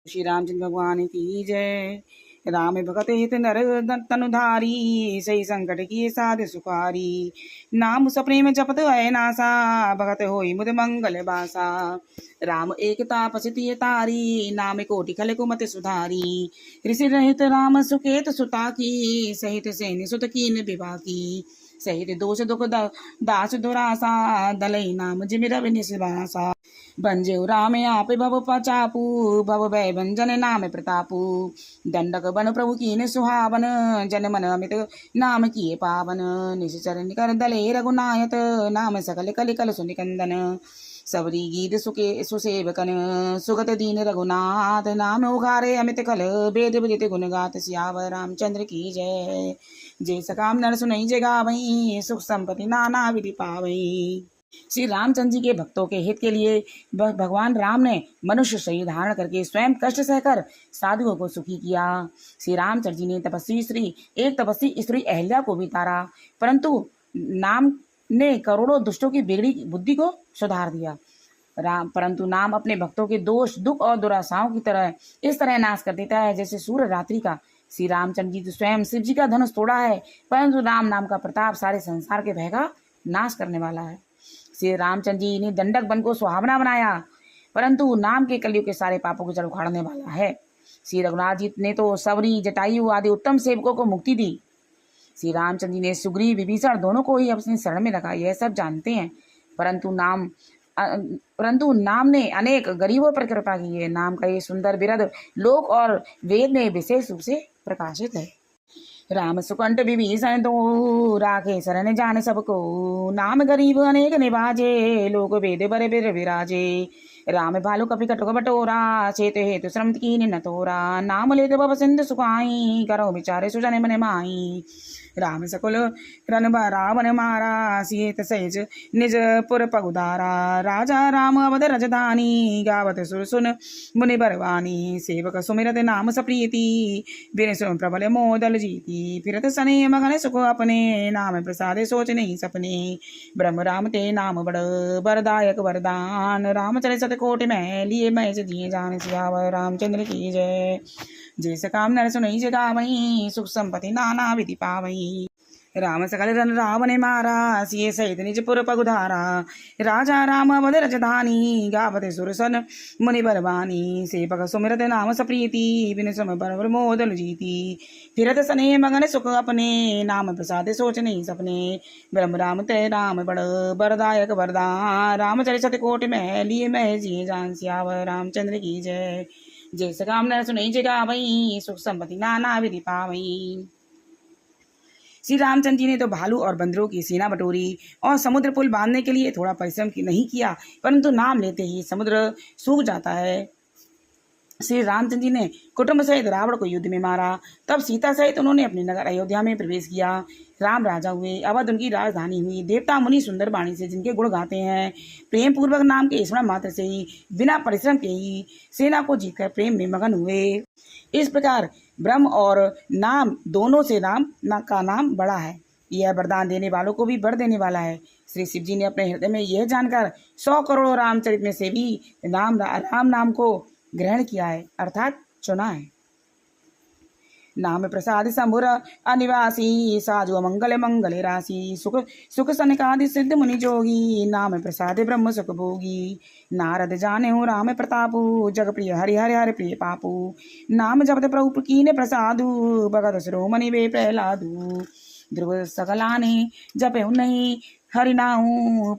श्री रामचंद्र भगवान की जय। राम भगत हित नर तनुधारी, सही संकट की साध सुखारी। नाम सप्रेम जपत है नासा, भगत होई मुद मंगल बासा। राम एक तापसिति तारी, नाम कोटि खल कुमति सुधारी। ऋषि रहित राम सुकेत सुता की, सहित सैन्य सुत कीन विभा की। सहित दोष दुख दास दुरासा, दलई नाम जिमिर निवासा। बंजेउ राम आप भव पचापू, भव भय भंजन नाम प्रतापू। दंडक बन प्रभु कीन सुहावन, जन मन अमित नाम किए पावन। निश्चर निकर दले रघुनायत, नाम सकल कलि कल सुनिकंदन। सबरी गीत सुके सुसेवकन, सुगत दीन रघुनाथ। नाम उघारे अमित कल, वेद विदित गुण गात। सियावर रामचंद्र की जय। जय सकाम नर सुनई जय गावई, सुख संपत्ति नाना विधि पावई। श्री रामचंद्र जी के भक्तों के हित के लिए भगवान राम ने मनुष्य शरीर धारण करके स्वयं कष्ट सहकर साधुओं को सुखी किया। श्री रामचंद्र जी ने एक तपस्वी स्त्री अहल्या को भी तारा, परंतु नाम ने करोड़ों दुष्टों की बिगड़ी बुद्धि को सुधार दिया। परंतु नाम अपने भक्तों के दोष दुख और दुराशाओं की तरह इस तरह नाश कर देता है जैसे सूर्य रात्रि का। श्री रामचंद्र जी तो स्वयं शिव जी का धनुष तोड़ा है, परंतु राम नाम का प्रताप सारे संसार के भय का नाश करने वाला है। श्री रामचंद्र जी ने दंडक वन को सुहावना बनाया, परंतु नाम के कलयुग के सारे पापों को जड़ उखाड़ने वाला है। श्री रघुनाथ जी ने तो सबरी जटायु आदि उत्तम सेवकों को मुक्ति दी। श्री रामचंद्र जी ने सुग्रीव विभीषण दोनों को ही अपनी शरण में रखा, यह सब जानते हैं। परंतु नाम ने अनेक गरीबों पर कृपा की है। नाम का ये सुंदर बिरद लोक और वेद में विशेष रूप से प्रकाशित है। राम सुकंठ विभीषण दो, राखे शरण जान सबको। नाम गरीब अनेक निभाजे, लोक वेद बर बिर विराजे। राम भालु कपि कटुक बटोरा, चेत हेतु श्रम कीन न तोरा। नाम लेत बब सिंधु सुखाई, करो विचारे सुजन मन माई। राम सकुल रन रावण मारा, सीत सहज निज पुर पगुदारा। राजा राम अवध रजधानी, गावत सुर सुन मुनि बरवानी। सेवक सुमिरत नाम सप्रीति, बिन सुन प्रबल मोदल जीती। फिरत सने मगन सुख अपने, नाम प्रसाद सोच नहीं सपने। ब्रह्म राम ते नाम बड़ वरदायक वरदान। रामचरित शतकोटि में लिए मैं दिए जान। सियावर रामचंद्र की जय। जय सकाम नर सुनई जय गावई, सुख संपत्ति नाना विधि पावई। राम सकल रन रावण मारा, सिए सहित निज पुर पगुधारा। राजा राम अवध रजधानी, गावत सुर सन मुनि बरवानी। सेवक सुमिरत नाम सप्रीति, बिन सम बर मोदल जीती। फिरत सने मगन सुख अपने, नाम प्रसाद सोच नहीं सपने। ब्रह्म राम ते नाम बड़ वरदायक वरदान। रामचरित शतकोटि में लिए मैं जिए जान। सियावर रामचंद्र की जय। जय सकाम नर सुनई जय गावई, सुख संपत्ति नाना विधि पावई। श्री रामचंद्र जी ने तो भालू और बंदरों की सेना बटोरी और समुद्र पुल बांधने के लिए थोड़ा परिश्रम नहीं किया, परंतु नाम लेते ही समुद्र सूख जाता है। श्री रामचंद्र जी ने कुटुंब सहित रावण को युद्ध में मारा। तब सीता सहित उन्होंने अपने नगर अयोध्या में प्रवेश किया। राम राजा हुए, अवध उनकी राजधानी हुई। देवता मुनि सुंदर वाणी से जिनके गुण गाते हैं, प्रेम पूर्वक नाम के स्मरण मात्र से ही बिना परिश्रम के ही सेना को जीतकर प्रेम में मगन हुए। इस प्रकार ब्रह्म और नाम दोनों से राम का नाम बड़ा है। यह वरदान देने वालों को भी वर देने वाला है। श्री शिव जी ने अपने हृदय में यह जानकर 100 करोड़ रामचरित में से भी राम नाम को ग्रहण किया है, अर्थात चुना है। नाम प्रसाद शंभुर अनिवासी, साजु मंगल मंगल राशि। सुख सुख सनकादि सिद्ध मुनि जोगी, नाम प्रसाद ब्रह्म सुख भोगी। नारद जाने हूँ राम प्रतापु, जग प्रिय हरि हरि हरि प्रिय पापु। नाम जपत प्रभु कीने प्रसादु, भगत शिरोमणि वे प्रहलादु। ध्रुव सकलाने जपे नहीं, हरि नाऊ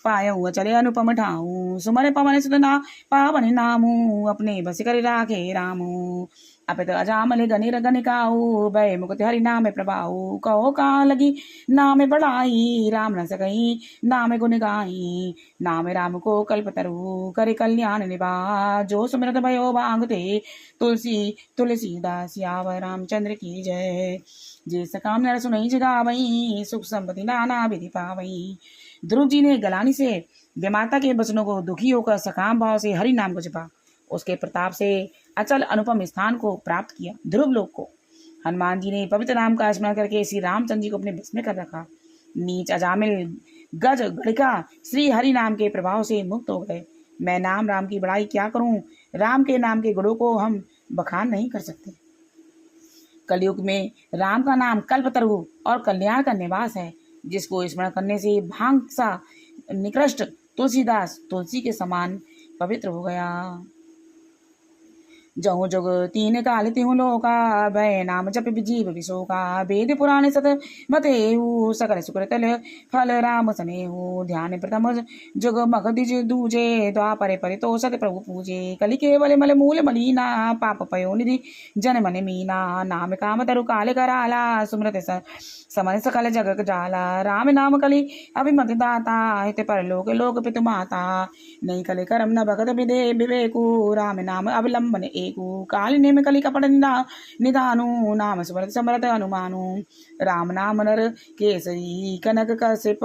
पायऊ चले अनुपम ठाऊ। सुमन पवन सुतना पावन नामू, अपने बस कर राखे रामू। अपित अजामल गनिर गनिकाऊ, भय मुकुट हरि नाम प्रभाऊ। कहो कहाँ लगी नाम बढ़ाई, राम न सकई नाम गुण गाई। नाम राम को कल्पतरु, करे कल्याण निभा। जो सुमिरत भयो भांगते, तुलसी तुलसीदास। सियावर रामचंद्र की जय। जय सकाम नर सुनई जय गावई, सुख संपत्ति नाना विधि पावई। ध्रुव जी ने गलानी से विमाता के वचनों को दुखी होकर सकाम भाव से हरि नाम को जपा। उसके प्रताप से अचल अनुपम स्थान को प्राप्त किया, ध्रुव लोक को। हनुमान जी ने पवित्र नाम का स्मरण करके श्री रामचंद्र जी को अपने बस में कर रखा। नीच अजामिल गज गणिका श्री हरि नाम के प्रभाव से मुक्त हो गए। मैं नाम राम की बड़ाई क्या करूं, राम के नाम के गुणों को हम बखान नहीं कर सकते। कलयुग में राम का नाम कल्पतरु और कल्याण का निवास है, जिसको स्मरण करने से भांग सा निकृष्ट तुलसीदास तुलसी के समान पवित्र हो गया। जहु जुग तीन काल तिहु लोका, भय नाम जप जीव विशोका। वेद पुराण सत बतेहु, सकल सुकृतल फल राम सनेहु। ध्यान प्रथम जुग मग दिज दूजे, द्वापरे परितोषत प्रभु पूजे। कलि केवल मल मूल मलीना, पाप पयो निधि जन मन मीना। नाम काम तरु काल कराला, सुमृत समन सकल जगत जाला। राम नाम कलि अभिमत दाता, हित परलोक लोक पितु माता। नहीं कले करम न भगत विदे विवेकु, राम नाम अवलंबन एकु। काल नेम कलि कपट निधानु, नाम स्मृत समरथ हनुमानु। राम नाम नर केसरी कनक कश्यप,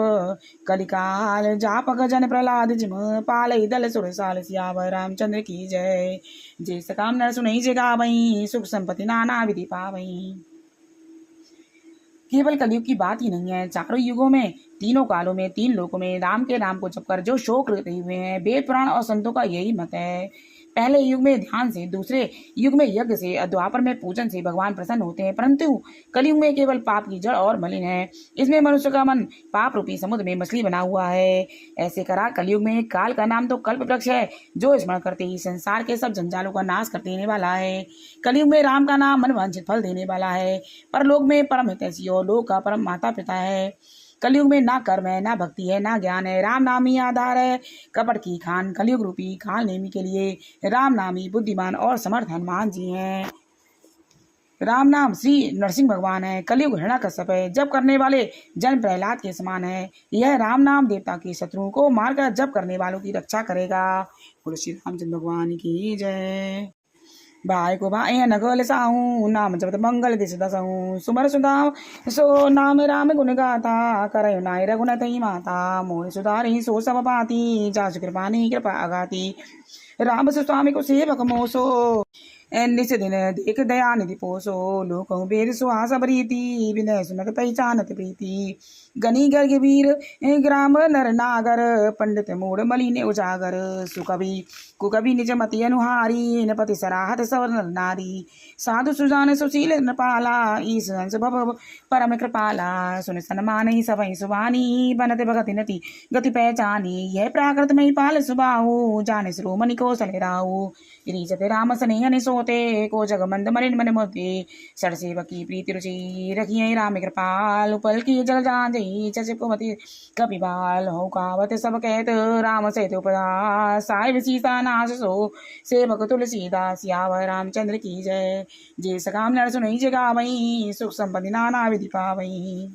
कलिकाल जापक जन प्रहलाद जिम। पालई दल सुरसाल सियावर रामचंद्र की जय। जय सकाम नर सुनई जे गावई, सुख संपत्ति नाना विधि पावई। केवल कलयुग की बात ही नहीं है, चारों युगों में, तीनों कालों में, तीन लोकों में राम के नाम को जपकर जो शोक रहे हुए हैं, वेद पुराण और संतों का यही मत है। पहले युग में ध्यान से, दूसरे युग में यज्ञ से, द्वापर में पूजन से भगवान प्रसन्न होते हैं, परंतु कलयुग में केवल पाप की जड़ और मलिन है। इसमें मनुष्य का मन पाप रूपी समुद्र में मछली बना हुआ है। ऐसे करा कलयुग में काल का नाम तो कल्प वृक्ष है, जो स्मरण करते ही संसार के सब जंजालों का नाश कर देने वाला है। कलयुग में राम का नाम मनवांछित फल देने वाला है। परलोक में परम हितैषी और लोक का परम माता पिता है। कलयुग में ना कर्म है, ना भक्ति है, ना ज्ञान है, राम नाम ही आधार है। कपट की खान कलयुग रूपी खाल नेमी के लिए राम नाम ही बुद्धिमान और समर्थ हनुमान जी हैं। राम नाम श्री नरसिंह भगवान है। कलयुग हिरण्यकश्यप है, जप करने वाले जन प्रहलाद के समान है। यह राम नाम देवता के शत्रुओं को मारकर जप करने वालों की रक्षा करेगा। बोलो श्री रामचंद्र भगवान की जय। भाई को भाई नगल साहू, नाम जपत मंगल दिस दसहू। सुमर सुदाम सो नाम राम गुण गाता, करय नाय रघुनतई माता। मोहि सुधारि सो सब पाती, जासु कृपानि कृपा अगाती। राम स्वामी को सेवक मोसो, निस दिन देख दया निधि पोसो। लोकहु बेद सुहास बरीति, विनय सुनक पहचानत प्रीति। गनी गर्ग वीर ग्राम नर नागर, पंडित मूढ़ मलिने उजागर। सुकवि कुकवि निज मति अनुहारी, नपति सराहत सवर नर नारी। साधु सुजान सुशील नृपाला, ईश हंस भव परम कृपाला। सुन सन्मानहि सबहि सुबानी, बनत भगति नति गति पहचानी। यह प्राकृत में पाल सुबाहु, जाने श्रोमणि कौशल राहु। रीचत राम स्नेह निसोते, को जग मंद मलिन मन मोते। सर सेवकी प्रीति रुचि, रखिए राम कृपाल। उपल की जल जान चुमति कपिबाल। हो कावत सब कहत, राम सहित उपदास। साहिब सीता नाश सो, सेवक तुलसीदास। सियावर रामचंद्र की जय। जय सकाम नर सुनई जे गावई, सुख संपत्ति नाना विधि पावई।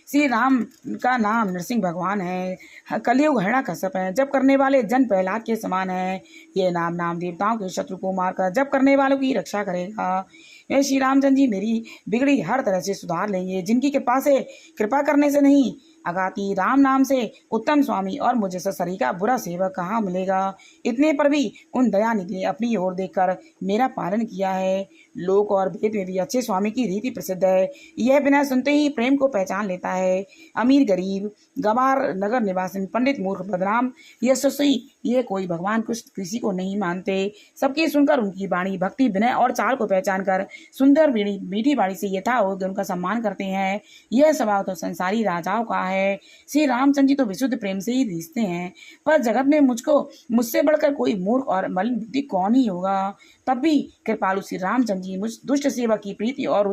श्री राम का नाम नरसिंह भगवान है। कलयुग हिरण्यकश्यप है, जप करने वाले जन प्रहलाद के समान है। ये नाम देवताओं के शत्रु को मारकर जप करने वालों की रक्षा करेगा। ये श्री रामचंद्र जी मेरी बिगड़ी हर तरह से सुधार लेंगे। जिनकी कृपा से, कृपा करने से नहीं, अगाती राम नाम से उत्तम स्वामी और मुझे ससरी का बुरा सेवक कहाँ मिलेगा। इतने पर भी उन दयानिधि ने अपनी ओर देखकर मेरा पालन किया है। लोक और वेद में भी अच्छे स्वामी की रीति प्रसिद्ध है। यह बिना सुनते ही प्रेम को पहचान लेता है। अमीर गरीब, गवार नगर निवासी, पंडित मूर्ख बदनाम, यशस्वी, ये कोई भगवान कुछ किसी को नहीं मानते। सबकी सुनकर उनकी वाणी, भक्ति, विनय और चाल को पहचान कर सुंदर मीठी वाणी से यथायोग्य उनका सम्मान करते हैं। यह स्वभाव तो संसारी राजाओं का है। श्री रामचंद्र जी तो विशुद्ध प्रेम से ही रिश्ते हैं, पर जगत में मुझसे बढ़कर कोई मूर्ख और मलिन बुद्धि कौन ही होगा। तब भी कृपालु श्री रामचंद्र जी मुझ दुष्ट सेवक की प्रीति और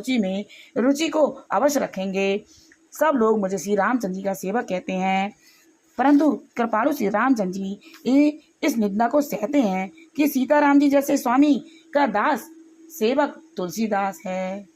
रुचि को अवश्य रखेंगे। सब लोग मुझे श्री रामचंद्र जी का सेवक कहते हैं, परंतु कृपालु श्री रामचंद्र जी इस निंदा को सहते हैं कि सीताराम जी जैसे स्वामी का दास सेवक तुलसीदास है।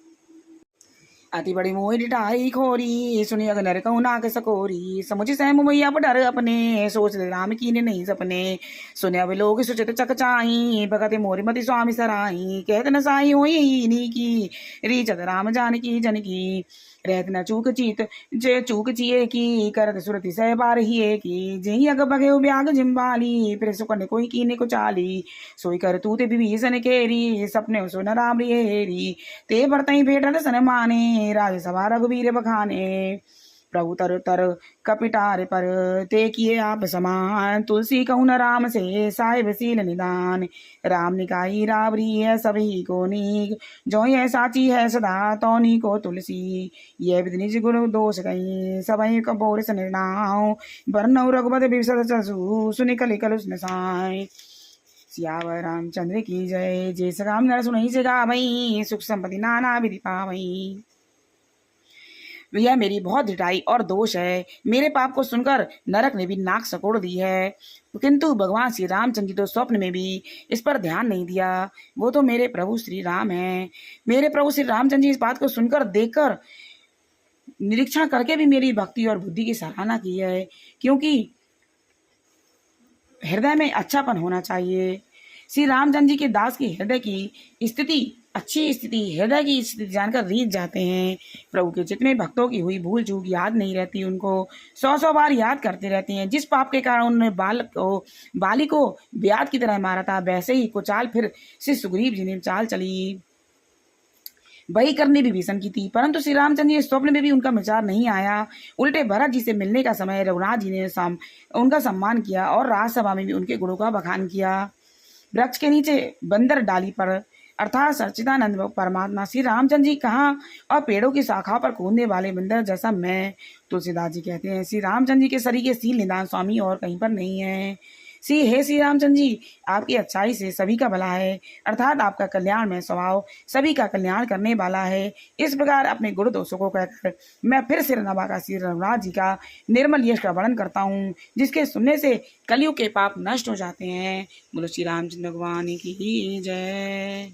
अति बड़ी मोहि डिठाई खोरी, सुनी अग नर कहूँ नाक सकोरी। समुझ सहम मैया डर अपने, सोच राम कीने नहीं सपने। सुने अब लोग सुचित चकचाई, भगत मोरी मति स्वामी सराई। कहत न साई होई नी की, रीचत राम जानकी जनकी। रहत न चूक चीत जे चूक चिए की, करत सुरति सह बार हिए की। जेहि अग बगे ब्याग जिम्बाली, फिर सुकन कोई कीने को चाली। सोई कर तू ते विभीषण केरी, सपने सुन राम हेरी। ते बरतई भेटत सन माने, राज सभा रघुवीर बखाने। प्रभु तर तर कपिटार पर ते किए आप समान, तुलसी कहूँ न राम से साहिब सील निदान। राम निकाई रावरी है सभी को नीक, जो यह साची है सदा तौनी को तुलसी। ये विधि निज गुरु दोष गई सबई कबोर निर्णाव, बरनौ रघुपति विशद चसु सुनि कलि कलुष नसाय। सियावर रामचंद्र की जय, जय श्री राम नर सुनहि से गावई, सुख संपत्ति नाना विधि पावई। यह मेरी बहुत ढिठाई और दोष है, मेरे पाप को सुनकर नरक ने भी नाक सकोड़ दी है, किंतु भगवान श्री रामचंद्र जी तो स्वप्न में भी इस पर ध्यान नहीं दिया। वो तो मेरे प्रभु श्री राम हैं। मेरे प्रभु श्री रामचंद्र जी इस बात को सुनकर, देखकर, निरीक्षण करके भी मेरी भक्ति और बुद्धि की सराहना की है, क्योंकि हृदय में अच्छापन होना चाहिए। श्री रामचंद्र जी के दास की हृदय की स्थिति, अच्छी स्थिति, हृदय की स्थिति जानकर रीझ जाते हैं। प्रभु के जितने भक्तों की हुई भूल चूक याद नहीं रहती, उनको 100 बार याद करते रहते हैं। जिस पाप के कारण उन्होंने बाली को ब्याज की तरह मारा था, वैसे ही कुचाल फिर श्री सुग्रीव जी ने चाल चली। वही करनी भी भीषण की थी, परंतु श्री रामचंद्र जी स्वप्न में भी उनका विचार नहीं आया। उल्टे भरत जी से मिलने का समय रघुनाथ जी ने उनका सम्मान किया और राजसभा में भी उनके गुणों का बखान किया। वृक्ष के नीचे बंदर डाली पर अर्थात सच्चिदानंद परमात्मा श्री रामचंद्र जी कहाँ, और पेड़ों की शाखा पर कूदने वाले बंदर जैसा मैं। तुलसीदास जी कहते हैं श्री रामचंद्र जी के सरीखे सील निदान स्वामी और कहीं पर नहीं है। श्री रामचंद्र जी, आपकी अच्छाई से सभी का भला है, अर्थात आपका कल्याण में स्वभाव सभी का कल्याण करने वाला है। इस प्रकार अपने गुण दोषों को कहकर मैं फिर से नवाका श्री रघुनाथ जी का निर्मल यश का वर्णन करता हूँ, जिसके सुनने से कलयुग के पाप नष्ट हो जाते हैं। बोलो श्री रामचंद्र भगवान की जय।